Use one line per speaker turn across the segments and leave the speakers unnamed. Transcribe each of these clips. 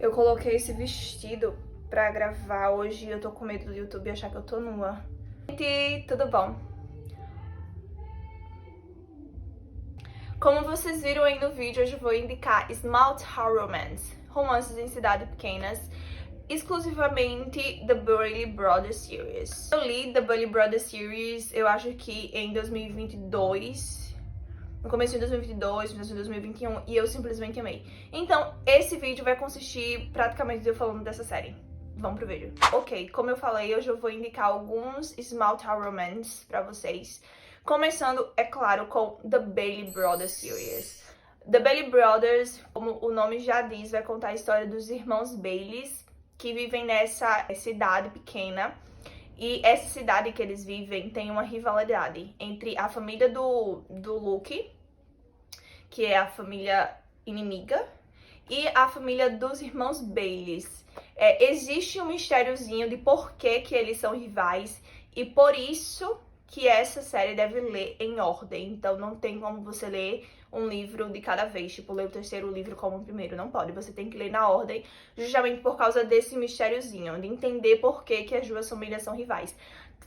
Eu coloquei esse vestido pra gravar hoje e eu tô com medo do YouTube achar que eu tô nua. Gente, tudo bom? Como vocês viram aí no vídeo, hoje eu vou indicar Small Town Romance, romances em cidades pequenas, exclusivamente The Bailey Brothers Series. Eu li The Bailey Brothers Series, eu acho que em 2022, no começo de 2022, no começo de 2021, e eu simplesmente amei. Então, esse vídeo vai consistir praticamente de eu falando dessa série. Vamos pro vídeo. Ok, como eu falei, hoje eu vou indicar alguns Small Town Romance pra vocês. Começando, é claro, com The Bailey Brothers Series. The Bailey Brothers, como o nome já diz, vai contar a história dos irmãos Baileys, que vivem nessa cidade pequena. E essa cidade que eles vivem tem uma rivalidade entre a família do Luke, que é a família inimiga, e a família dos irmãos Baileys. Existe um mistériozinho de por que eles são rivais, e por isso que essa série deve ler em ordem. Então não tem como você ler um livro de cada vez, tipo, ler o terceiro livro como o primeiro, não pode. Você tem que ler na ordem, justamente por causa desse mistériozinho, de entender por que as duas famílias são rivais.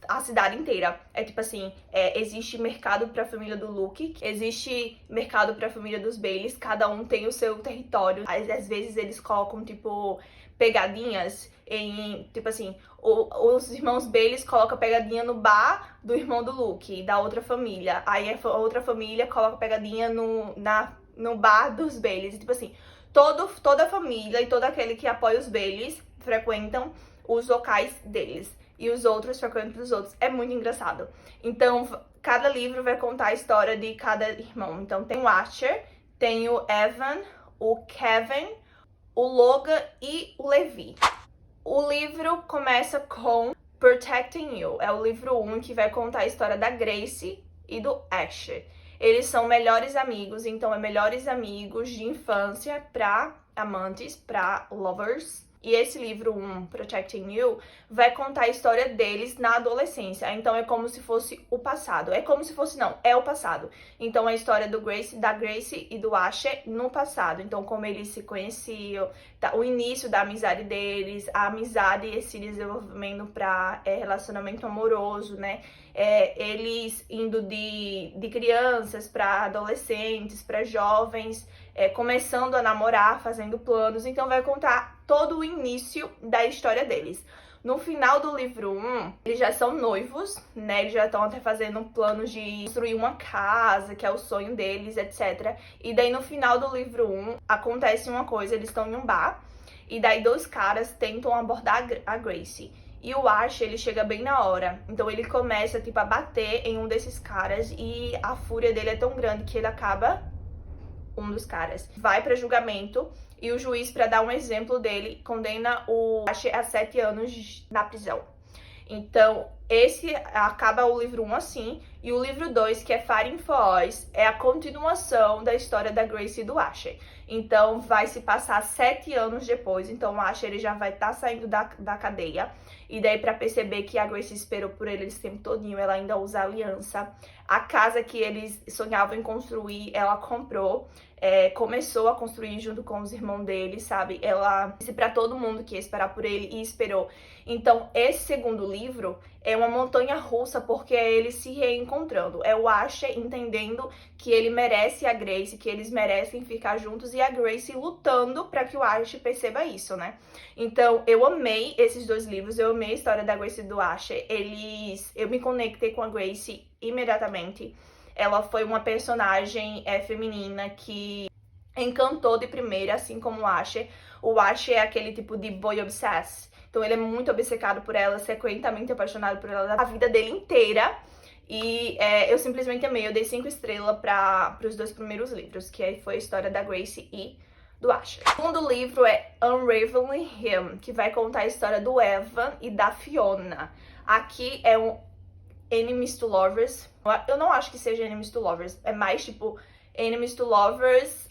A cidade inteira é tipo assim, existe mercado pra família do Luke, existe mercado pra família dos Baileys, cada um tem o seu território. Às vezes eles colocam, tipo, pegadinhas em, tipo assim, os irmãos Baileys colocam pegadinha no bar do irmão do Luke, da outra família. Aí a outra família coloca pegadinha no bar dos Baileys. E, tipo assim, toda a família e todo aquele que apoia os Baileys frequentam os locais deles. E os outros frequentam os outros. É muito engraçado. Então, cada livro vai contar a história de cada irmão. Então, tem o Asher, tem o Evan, o Kevin, o Logan e o Levi. O livro começa com Protecting You. É o livro 1 que vai contar a história da Grace e do Asher. Eles são melhores amigos, então é melhores amigos de infância pra amantes, pra lovers. E esse livro 1, Protecting You, vai contar a história deles na adolescência. Então é como se fosse o passado. É como se fosse, não, é o passado. Então a história da Grace e do Asher no passado. Então como eles se conheciam, o início da amizade deles, a amizade se desenvolvendo para relacionamento amoroso, né? Eles indo de crianças para adolescentes, para jovens, começando a namorar, fazendo planos. Então vai contar todo o início da história deles. No final do livro 1, eles já são noivos, né? Eles já estão até fazendo planos de construir uma casa, que é o sonho deles, etc. E daí no final do livro 1, acontece uma coisa, eles estão em um bar, e daí dois caras tentam abordar a Grace. E o Ash, ele chega bem na hora. Então ele começa, tipo, a bater em um desses caras, e a fúria dele é tão grande que ele acaba um dos caras. Vai para julgamento e o juiz, para dar um exemplo dele, condena o Ash a 7 anos na prisão. Então, esse acaba o livro 1 assim, e o livro 2, que é Fighting for Us, é a continuação da história da Grace e do Asher. Então, vai se passar 7 anos depois, então o Asher ele já vai estar saindo da cadeia, e daí pra perceber que a Grace esperou por ele esse tempo todinho, ela ainda usa aliança. A casa que eles sonhavam em construir, ela comprou, começou a construir junto com os irmãos dele, sabe? Ela disse pra todo mundo que ia esperar por ele e esperou. Então, esse segundo livro é uma montanha russa, porque é ele se reencontrando. É o Asher entendendo que ele merece a Grace, que eles merecem ficar juntos, e a Grace lutando para que o Asher perceba isso, né? Então, eu amei esses dois livros, eu amei a história da Grace e do Asher. Eu me conectei com a Grace imediatamente. Ela foi uma personagem feminina que encantou de primeira, assim como o Asher. O Asher é aquele tipo de boy obsessed. Então ele é muito obcecado por ela, secretamente apaixonado por ela a vida dele inteira. E eu simplesmente amei. Eu dei 5 estrelas para os dois primeiros livros, que foi a história da Grace e do Asher. O segundo livro é Unraveling Him, que vai contar a história do Evan e da Fiona. Aqui é um Enemies to Lovers. Eu não acho que seja Enemies to Lovers. É mais tipo Enemies to Lovers.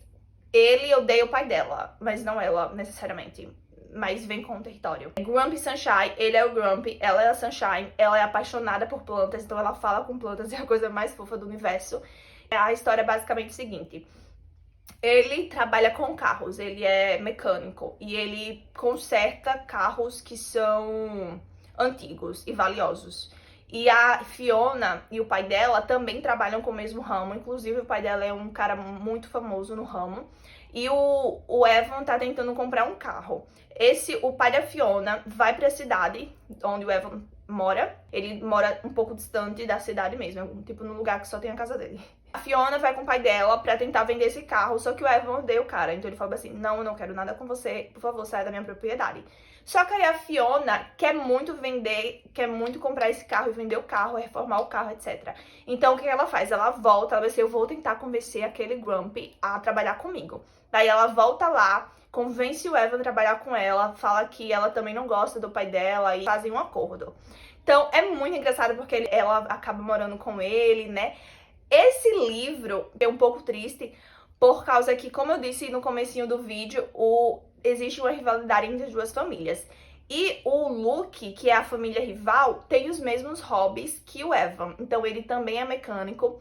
Ele odeia o pai dela, mas não ela necessariamente. Mas vem com o território. Grumpy Sunshine, ele é o Grumpy, ela é a Sunshine. Ela é apaixonada por plantas, então ela fala com plantas, é a coisa mais fofa do universo. A história é basicamente o seguinte: ele trabalha com carros, ele é mecânico e ele conserta carros que são antigos e valiosos. E a Fiona e o pai dela também trabalham com o mesmo ramo, inclusive o pai dela é um cara muito famoso no ramo. E o Evan tá tentando comprar um carro. O pai da Fiona vai pra cidade onde o Evan mora. Ele mora um pouco distante da cidade mesmo, tipo no lugar que só tem a casa dele. A Fiona vai com o pai dela pra tentar vender esse carro, só que o Evan odeia o cara. Então ele fala assim, não, eu não quero nada com você, por favor, saia da minha propriedade. Só que aí a Fiona quer muito vender, quer muito comprar esse carro e vender o carro, reformar o carro, etc. Então o que ela faz? Ela volta, ela vai assim, eu vou tentar convencer aquele Grumpy a trabalhar comigo. Daí ela volta lá, convence o Evan a trabalhar com ela, fala que ela também não gosta do pai dela e fazem um acordo. Então é muito engraçado porque ela acaba morando com ele, né? Esse livro é um pouco triste por causa que, como eu disse no comecinho do vídeo, existe uma rivalidade entre as duas famílias. E o Luke, que é a família rival, tem os mesmos hobbies que o Evan. Então ele também é mecânico.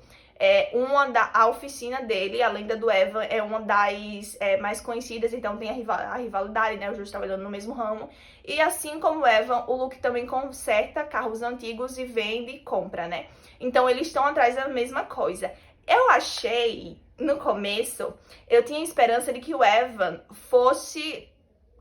A oficina dele, além da do Evan, é uma das mais conhecidas, então tem a rivalidade, né? Os dois trabalhando no mesmo ramo. E assim como o Evan, o Luke também conserta carros antigos e vende e compra, né? Então eles estão atrás da mesma coisa. Eu achei, no começo, eu tinha esperança de que o Evan fosse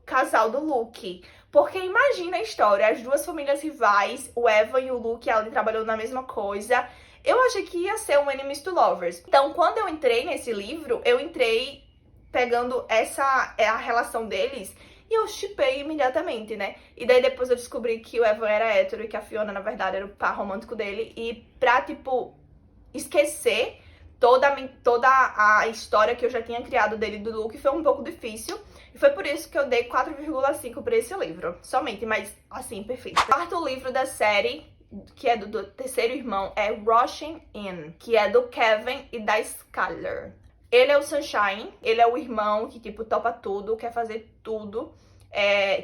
casal do Luke. Porque imagina a história, as duas famílias rivais, o Evan e o Luke ali trabalhando na mesma coisa. Eu achei que ia ser um Enemies to Lovers. Então, quando eu entrei nesse livro, eu entrei pegando a relação deles e eu shippei imediatamente, né? E daí depois eu descobri que o Evan era hétero e que a Fiona, na verdade, era o par romântico dele. E pra, tipo, esquecer toda a história que eu já tinha criado dele e do Luke foi um pouco difícil. E foi por isso que eu dei 4,5 pra esse livro. Somente, mas assim, perfeito. O quarto livro da série, que é do terceiro irmão, é Rushing In, que é do Kevin e da Skylar. Ele é o Sunshine, ele é o irmão que, tipo, topa tudo, quer fazer tudo,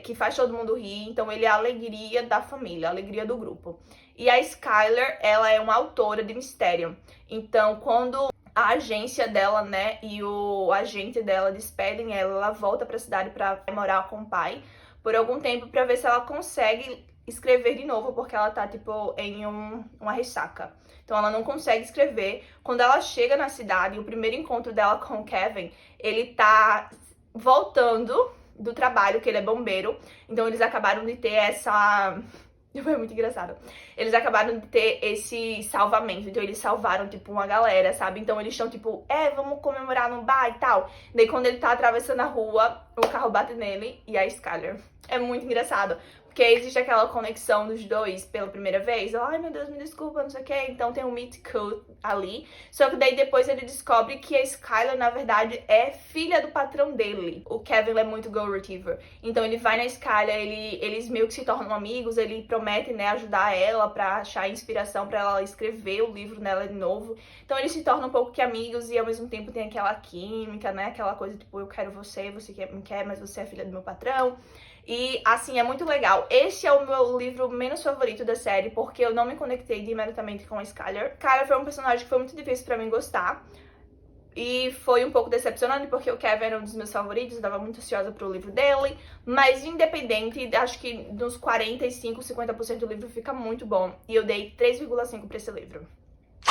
que faz todo mundo rir. Então ele é a alegria da família, a alegria do grupo. E a Skylar, ela é uma autora de mistério. Então, quando a agência dela, né, e o agente dela despedem ela, ela volta pra cidade pra morar com o pai por algum tempo pra ver se ela consegue escrever de novo, porque ela tá, tipo, em uma ressaca. Então ela não consegue escrever. Quando ela chega na cidade, o primeiro encontro dela com o Kevin, ele tá voltando do trabalho, que ele é bombeiro. Então eles acabaram de ter essa... Foi muito engraçado. Eles acabaram de ter esse salvamento. Então eles salvaram, tipo, uma galera, sabe? Então eles estão, tipo, vamos comemorar no bar e tal. Daí quando ele tá atravessando a rua, o carro bate nele e a Skylar. É muito engraçado. Porque existe aquela conexão dos dois pela primeira vez. Ai, meu Deus, me desculpa, não sei o que. Então tem um meet cute ali. Só que daí depois ele descobre que a Skylar, na verdade, é filha do patrão dele. O Kevin é muito gold retriever. Então ele vai na Skylar, eles meio que se tornam amigos. Ele promete, né, ajudar ela pra achar inspiração pra ela escrever o livro nela de novo. Então eles se tornam um pouco que amigos e ao mesmo tempo tem aquela química, né? Aquela coisa tipo, eu quero você, você me quer, mas você é filha do meu patrão. E, assim, é muito legal. Este é o meu livro menos favorito da série, porque eu não me conectei imediatamente com a Skylar. Cara, foi um personagem que foi muito difícil pra mim gostar. E foi um pouco decepcionante, porque o Kevin era um dos meus favoritos, eu tava muito ansiosa pro livro dele. Mas, independente, acho que nos 45, 50% do livro fica muito bom. E eu dei 3,5 pra esse livro.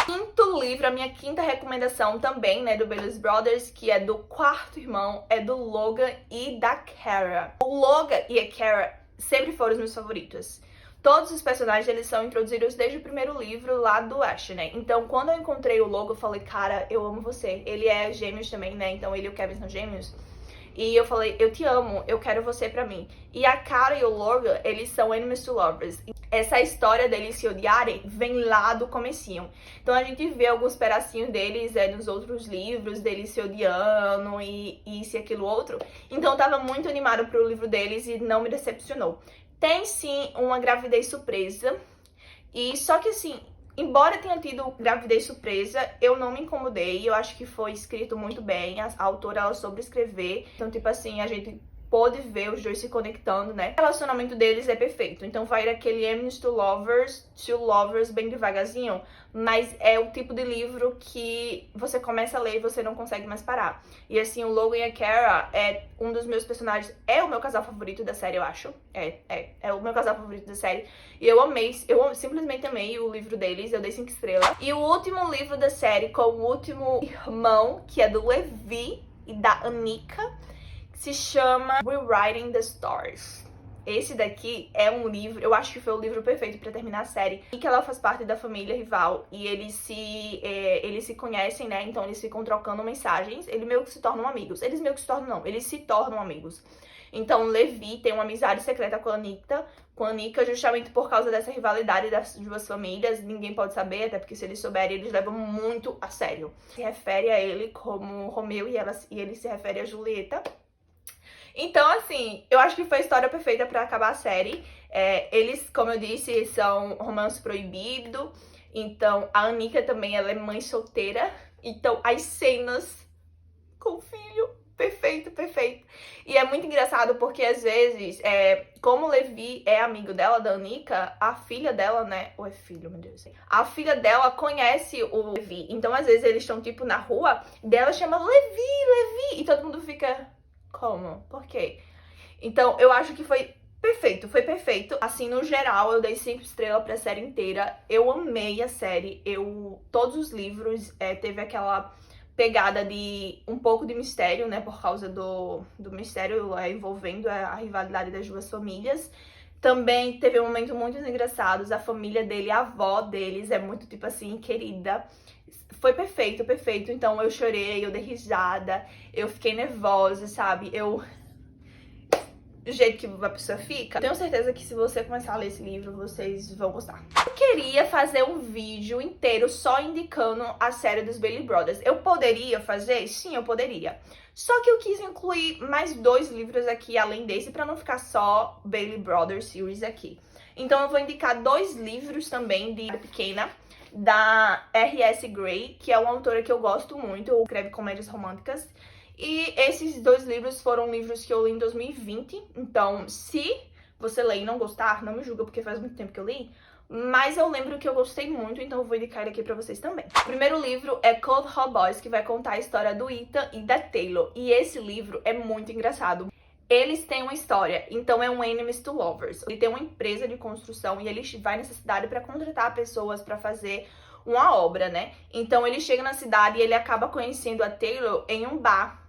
Quinto livro, a minha quinta recomendação também, né, do Bailey's Brothers, que é do quarto irmão, é do Logan e da Kara. O Logan e a Kara sempre foram os meus favoritos. Todos os personagens, eles são introduzidos desde o primeiro livro lá do Ash, né? Então, quando eu encontrei o Logan, eu falei, cara, eu amo você. Ele é gêmeos também, né? Então, ele e o Kevin são gêmeos. E eu falei, eu te amo, eu quero você pra mim. E a Kara e o Logan, eles são enemies to lovers. Essa história deles se odiarem vem lá do comecinho. Então a gente vê alguns pedacinhos deles nos outros livros, deles se odiando e isso e aquilo outro. Então eu tava muito animada pro livro deles e não me decepcionou. Tem sim uma gravidez surpresa. E só que assim, embora tenha tido gravidez surpresa, eu não me incomodei. Eu acho que foi escrito muito bem. A autora, ela soube escrever. Então, tipo assim, a gente pôde ver os dois se conectando, né? O relacionamento deles é perfeito. Então vai daquele enemies to lovers bem devagarzinho, mas é o tipo de livro que você começa a ler e você não consegue mais parar. E assim, o Logan e a Kara é um dos meus personagens, é o meu casal favorito da série, eu acho. É o meu casal favorito da série. E eu simplesmente amei o livro deles, eu dei 5 estrelas. E o último livro da série, com o último irmão, que é do Levi e da Anika, se chama Rewriting the Stars. Esse daqui é um livro, eu acho que foi o livro perfeito pra terminar a série. E que ela faz parte da família rival e eles se conhecem, né? Então eles ficam trocando mensagens. Eles meio que se tornam amigos. Eles meio que se tornam, não. Eles se tornam amigos. Então Levi tem uma amizade secreta com a Anika, justamente por causa dessa rivalidade das duas famílias. Ninguém pode saber, até porque se eles souberem, eles levam muito a sério. Se refere a ele como Romeu e ele se refere a Julieta. Então, assim, eu acho que foi a história perfeita pra acabar a série. Eles, como eu disse, são romance proibido. Então, a Anika também, ela é mãe solteira. Então, as cenas com o filho, perfeito, perfeito. E é muito engraçado porque, às vezes, como o Levi é amigo dela, da Anika, a filha dela, né? Ou é filho, meu Deus. A filha dela conhece o Levi. Então, às vezes, eles estão, tipo, na rua, e dela chama Levi. E todo mundo fica... Como? Por quê? Então, eu acho que foi perfeito, foi perfeito. Assim, no geral, eu dei 5 estrelas pra série inteira. Eu amei a série. Todos os livros teve aquela pegada de um pouco de mistério, né? Por causa do mistério envolvendo a rivalidade das duas famílias. Também teve momentos muito engraçados. A família dele, a avó deles é muito, tipo assim, querida. Foi perfeito, perfeito. Então eu chorei, eu dei risada, eu fiquei nervosa, sabe? Do jeito que a pessoa fica. Tenho certeza que se você começar a ler esse livro, vocês vão gostar. Eu queria fazer um vídeo inteiro só indicando a série dos Bailey Brothers. Eu poderia fazer? Sim, eu poderia. Só que eu quis incluir mais 2 livros aqui, além desse, pra não ficar só Bailey Brothers Series aqui. Então eu vou indicar 2 livros também de pequena, da R.S. Gray, que é uma autora que eu gosto muito, escreve comédias românticas. E esses 2 livros foram livros que eu li em 2020. Então, se você ler e não gostar, não me julga, porque faz muito tempo que eu li. Mas eu lembro que eu gostei muito, então eu vou indicar ele aqui pra vocês também. O primeiro livro é Cold Hot Boys, que vai contar a história do Ethan e da Taylor. E esse livro é muito engraçado. Eles têm uma história, então é um enemies to lovers. Ele tem uma empresa de construção e ele vai nessa cidade para contratar pessoas para fazer uma obra, né? Então ele chega na cidade e ele acaba conhecendo a Taylor em um bar,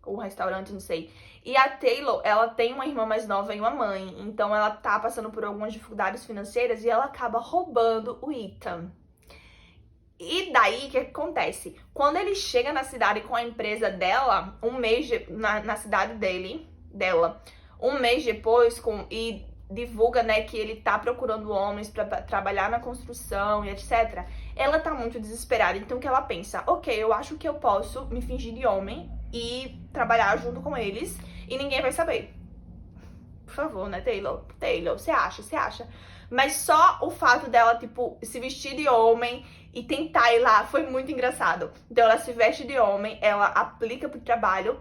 ou um restaurante, não sei. E a Taylor, ela tem uma irmã mais nova e uma mãe, então ela tá passando por algumas dificuldades financeiras e ela acaba roubando o Ethan. E daí, o que acontece? Quando ele chega na cidade com a empresa dela, um mês na cidade dela, um mês depois, e divulga, né, que ele tá procurando homens pra trabalhar na construção e etc. Ela tá muito desesperada, então o que ela pensa? Ok, eu acho que eu posso me fingir de homem e trabalhar junto com eles e ninguém vai saber. Por favor, né, Taylor? Taylor, você acha? Mas só o fato dela, tipo, se vestir de homem e tentar ir lá foi muito engraçado. Então ela se veste de homem, ela aplica pro trabalho,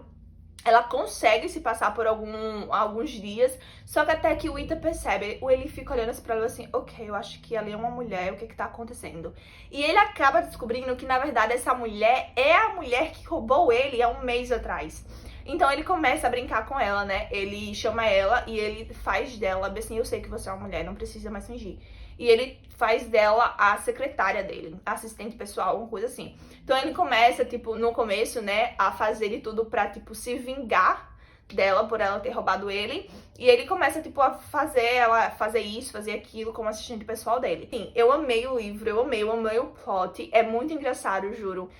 ela consegue se passar por alguns dias, só que até que o Ethan percebe, ele fica olhando assim pra ela assim, ok, eu acho que ali é uma mulher, o que tá acontecendo? E ele acaba descobrindo que, na verdade, essa mulher é a mulher que roubou ele há um mês atrás. Então ele começa a brincar com ela, né? Ele chama ela e ele faz dela, assim, eu sei que você é uma mulher, não precisa mais fingir. E ele faz dela a secretária dele, assistente pessoal, alguma coisa assim. Então ele começa, tipo, no começo, né, a fazer de tudo pra, tipo, se vingar dela por ela ter roubado ele. E ele começa, tipo, a fazer isso, fazer aquilo como assistente pessoal dele. Sim, eu amei o livro, eu amei o plot. É muito engraçado, eu juro.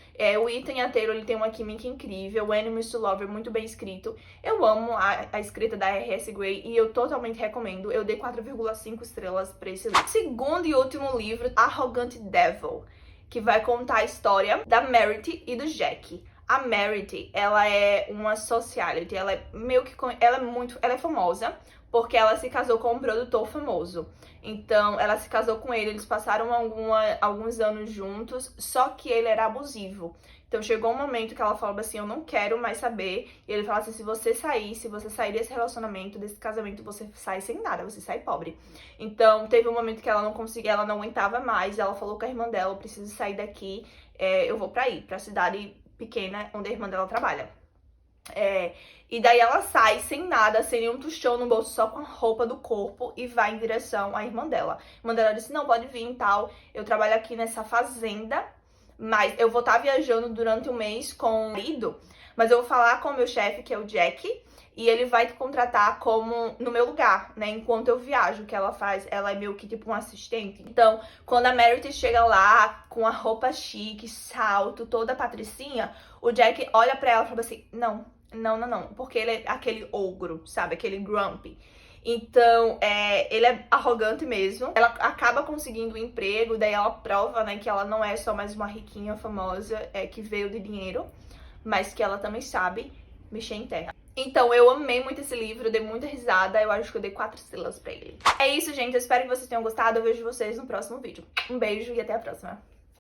O Ethan e a Taylor, ele tem uma química incrível. O Enemies to Lover, muito bem escrito. Eu amo a escrita da R.S. Gray e eu totalmente recomendo. Eu dei 4,5 estrelas pra esse livro. Segundo e último livro, Arrogant Devil, que vai contar a história da Meredith e do Jack. A Meredith, ela é uma socialite, ela é famosa porque ela se casou com um produtor famoso. Então, ela se casou com ele, eles passaram alguns anos juntos, só que ele era abusivo. Então chegou um momento que ela falou assim, eu não quero mais saber. E ele falou assim, se você sair desse relacionamento, desse casamento, você sai sem nada, você sai pobre. Então teve um momento que ela não conseguia, ela não aguentava mais. Ela falou com a irmã dela, eu preciso sair daqui, eu vou pra cidade pequena onde a irmã dela trabalha. E daí ela sai sem nada, sem nenhum tostão no bolso, só com a roupa do corpo e vai em direção à irmã dela. A irmã dela disse, não, pode vir e tal, eu trabalho aqui nessa fazenda, mas eu vou estar viajando durante um mês com o marido, mas eu vou falar com o meu chefe, que é o Jack, e ele vai te contratar como no meu lugar, né, enquanto eu viajo. O que ela faz, ela é meio que tipo um assistente. Então, quando a Meredith chega lá com a roupa chique, salto, toda patricinha, o Jack olha pra ela e fala assim, não, porque ele é aquele ogro, sabe, aquele grumpy. Então, ele é arrogante mesmo. Ela acaba conseguindo um emprego, daí ela prova, né, que ela não é só mais uma riquinha famosa que veio de dinheiro, mas que ela também sabe mexer em terra. Então, eu amei muito esse livro, dei muita risada, eu acho que eu dei 4 estrelas pra ele. É isso, gente, eu espero que vocês tenham gostado, eu vejo vocês no próximo vídeo. Um beijo e até a próxima.